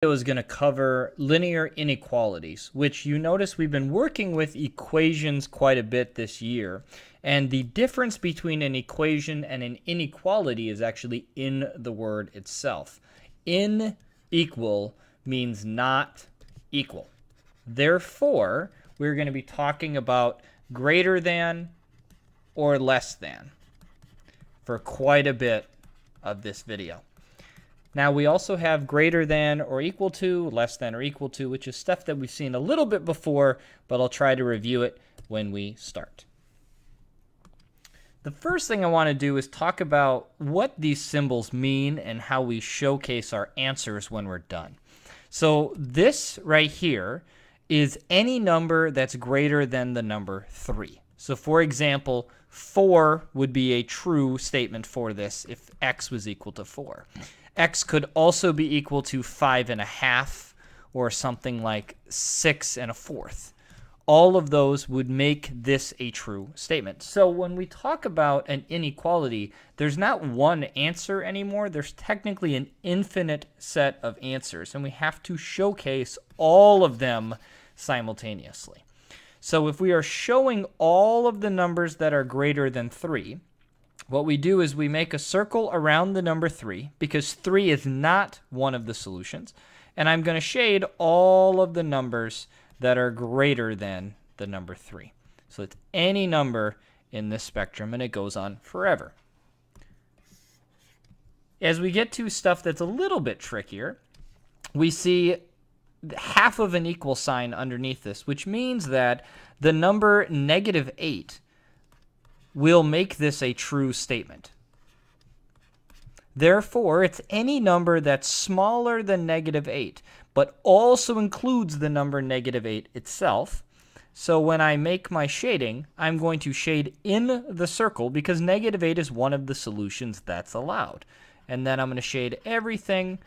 Is going to cover linear inequalities, which you notice we've been working with equations quite a bit this year. And the difference between an equation and an inequality is actually in the word itself. Unequal means not equal. Therefore, we're going to be talking about greater than or less than for quite a bit of this video. Now, we also have greater than or equal to, less than or equal to, which is stuff that we've seen a little bit before, but I'll try to review it when we start. The first thing I want to do is talk about what these symbols mean and how we showcase our answers when we're done. So this right here is any number that's greater than the number 3. So for example, 4 would be a true statement for this if x was equal to 4. X could also be equal to 5.5 or something like 6.25. All of those would make this a true statement. So when we talk about an inequality, there's not one answer anymore. There's technically an infinite set of answers, and we have to showcase all of them simultaneously. So if we are showing all of the numbers that are greater than 3, what we do is we make a circle around the number 3 because 3 is not one of the solutions. And I'm going to shade all of the numbers that are greater than the number 3. So it's any number in this spectrum, and it goes on forever. As we get to stuff that's a little bit trickier, we see half of an equal sign underneath this, which means that the number -8 will make this a true statement. Therefore, it's any number that's smaller than -8, but also includes the number -8 itself. So when I make my shading, I'm going to shade in the circle because -8 is one of the solutions that's allowed. And then I'm going to shade everything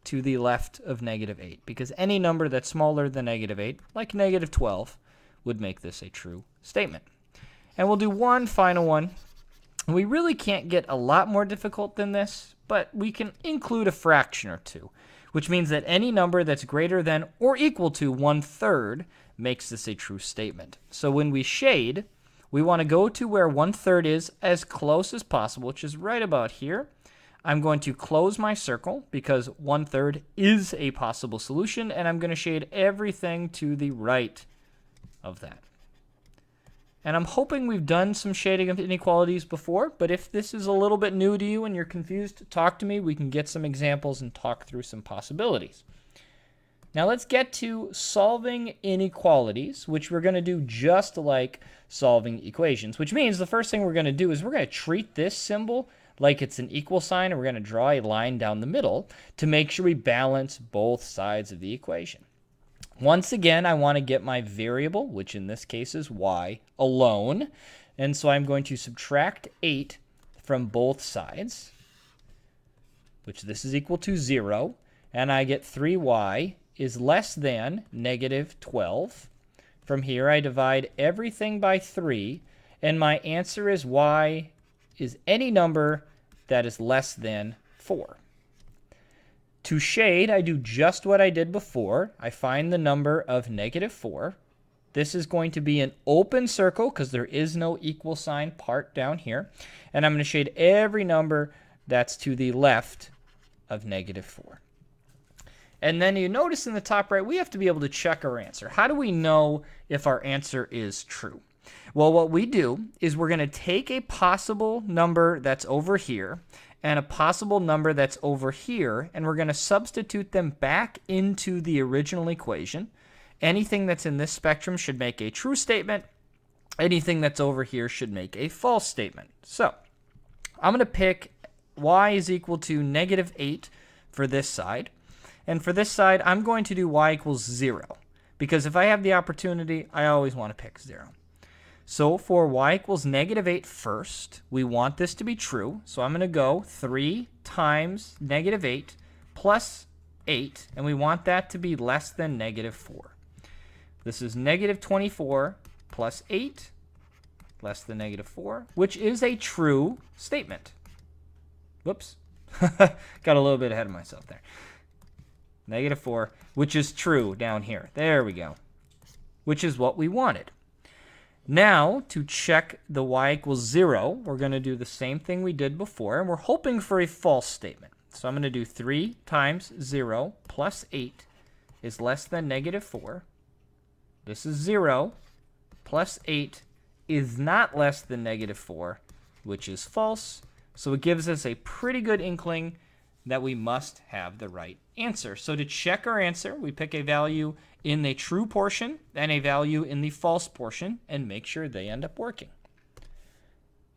to the left of -8 because any number that's smaller than -8, like -12, would make this a true statement. And we'll do one final one. We really can't get a lot more difficult than this, but we can include a fraction or two, which means that any number that's greater than or equal to 1/3 makes this a true statement. So when we shade, we want to go to where 1/3 is as close as possible, which is right about here. I'm going to close my circle because 1/3 is a possible solution, and I'm going to shade everything to the right of that. And I'm hoping we've done some shading of inequalities before, but if this is a little bit new to you and you're confused, talk to me. We can get some examples and talk through some possibilities. Now let's get to solving inequalities, which we're going to do just like solving equations, which means the first thing we're going to do is we're going to treat this symbol like it's an equal sign, and we're going to draw a line down the middle to make sure we balance both sides of the equation. Once again, I want to get my variable, which in this case is y, alone. And so I'm going to subtract 8 from both sides, which this is equal to 0. And I get 3y is less than -12. From here, I divide everything by 3. And my answer is y is any number that is less than 4. To shade, I do just what I did before. I find the number of -4. This is going to be an open circle because there is no equal sign part down here. And I'm going to shade every number that's to the left of -4. And then you notice in the top right, we have to be able to check our answer. How do we know if our answer is true? Well, what we do is we're going to take a possible number that's over here and a possible number that's over here, and we're going to substitute them back into the original equation. Anything that's in this spectrum should make a true statement. Anything that's over here should make a false statement. So I'm going to pick y is equal to -8 for this side. And for this side, I'm going to do y equals 0. Because if I have the opportunity, I always want to pick 0. So for y equals -8 first, we want this to be true. So I'm going to go 3 times -8 plus 8. And we want that to be less than -4. This is -24 plus 8, less than -4, which is a true statement. Whoops. Got a little bit ahead of myself there. Negative 4, which is true down here. There we go. Which is what we wanted. Now, to check the y equals 0, we're going to do the same thing we did before, and we're hoping for a false statement. So I'm going to do 3 times 0 plus 8 is less than negative 4. This is 0 plus 8 is not less than negative 4, which is false. So it gives us a pretty good inkling that we must have the right answer. So to check our answer, we pick a value in the true portion and a value in the false portion and make sure they end up working.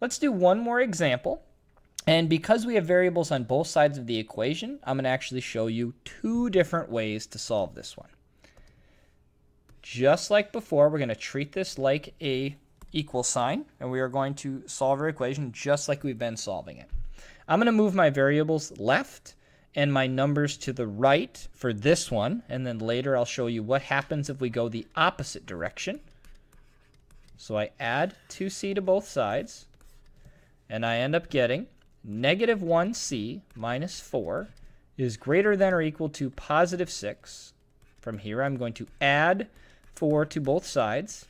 Let's do one more example. And because we have variables on both sides of the equation, I'm going to actually show you 2 different ways to solve this one. Just like before, we're going to treat this like a equal sign, and we are going to solve our equation just like we've been solving it. I'm going to move my variables left and my numbers to the right for this one, and then later I'll show you what happens if we go the opposite direction. So I add 2c to both sides, and I end up getting negative 1c minus 4 is greater than or equal to positive 6. From here, I'm going to add 4 to both sides,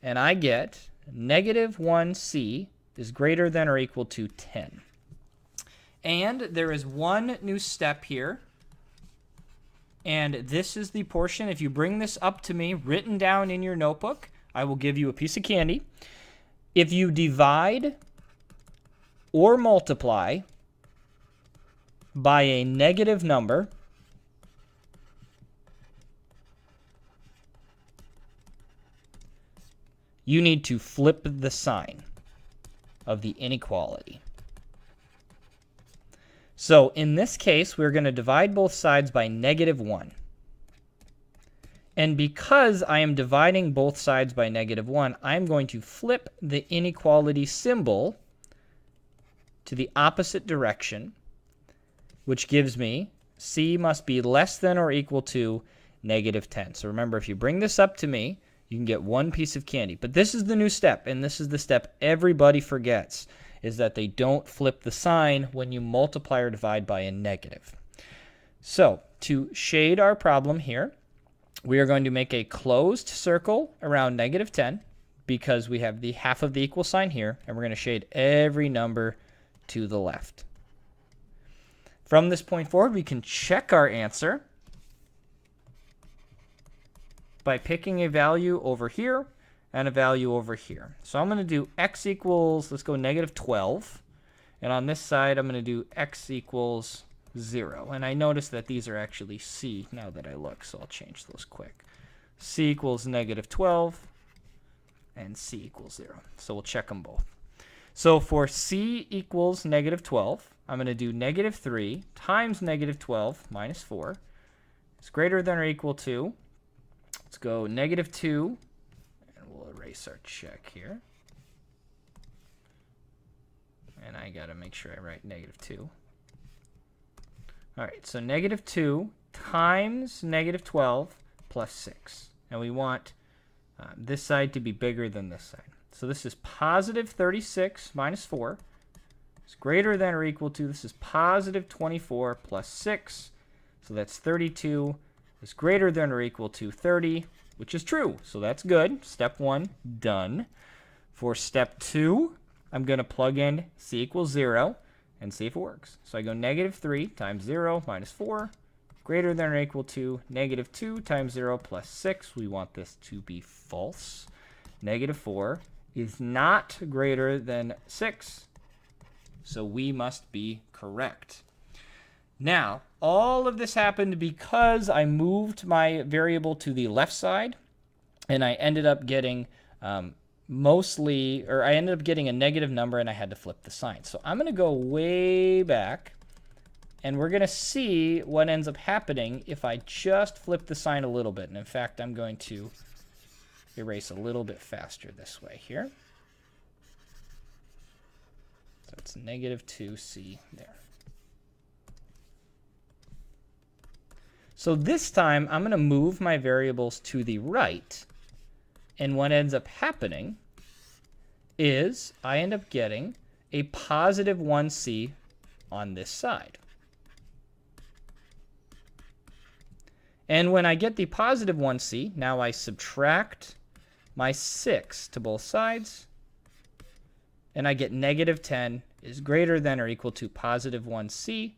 and I get negative 1c is greater than or equal to 10. And there is one new step here, and this is the portion. If you bring this up to me written down in your notebook, I will give you a piece of candy. If you divide or multiply by a negative number, you need to flip the sign of the inequality. So in this case, we're going to divide both sides by negative 1. And because I am dividing both sides by negative 1, I'm going to flip the inequality symbol to the opposite direction, which gives me c must be less than or equal to negative 10. So remember, if you bring this up to me, you can get one piece of candy. But this is the new step, and this is the step everybody forgets, is that they don't flip the sign when you multiply or divide by a negative. So to shade our problem here, we are going to make a closed circle around negative 10 because we have the half of the equal sign here, and we're going to shade every number to the left. From this point forward, we can check our answer by picking a value over here and a value over here. So I'm going to do x equals, let's go negative 12. And on this side, I'm going to do x equals 0. And I notice that these are actually c now that I look, so I'll change those quick. C equals negative 12 and c equals 0. So we'll check them both. So for c equals negative 12, I'm going to do negative 3 times negative 12 minus 4 is greater than or equal to, let's go negative 2, and we'll erase our check here. And I got to make sure I write negative 2. All right, so negative 2 times negative 12 plus 6. And we want this side to be bigger than this side. So this is positive 36 minus 4 is greater than or equal to, this is positive 24 plus 6. So that's 32 is greater than or equal to 30, which is true. So that's good. Step 1, done. For step 2, I'm going to plug in c equals 0 and see if it works. So I go negative 3 times 0 minus 4 greater than or equal to negative 2 times 0 plus 6. We want this to be false. Negative 4 is not greater than 6, so we must be correct. Now, all of this happened because I moved my variable to the left side, and I ended up getting I ended up getting a negative number, and I had to flip the sign. So I'm going to go way back, and we're going to see what ends up happening if I just flip the sign a little bit. And in fact, I'm going to erase a little bit faster this way here. So it's negative 2c there. So this time, I'm going to move my variables to the right. And what ends up happening is I end up getting a positive 1c on this side. And when I get the positive 1c, now I subtract my 6 to both sides, and I get negative 10 is greater than or equal to positive 1c,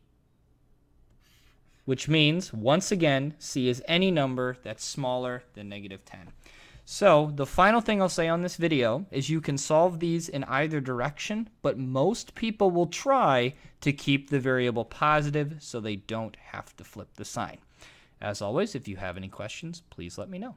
which means, once again, c is any number that's smaller than negative 10. So the final thing I'll say on this video is you can solve these in either direction, but most people will try to keep the variable positive so they don't have to flip the sign. As always, if you have any questions, please let me know.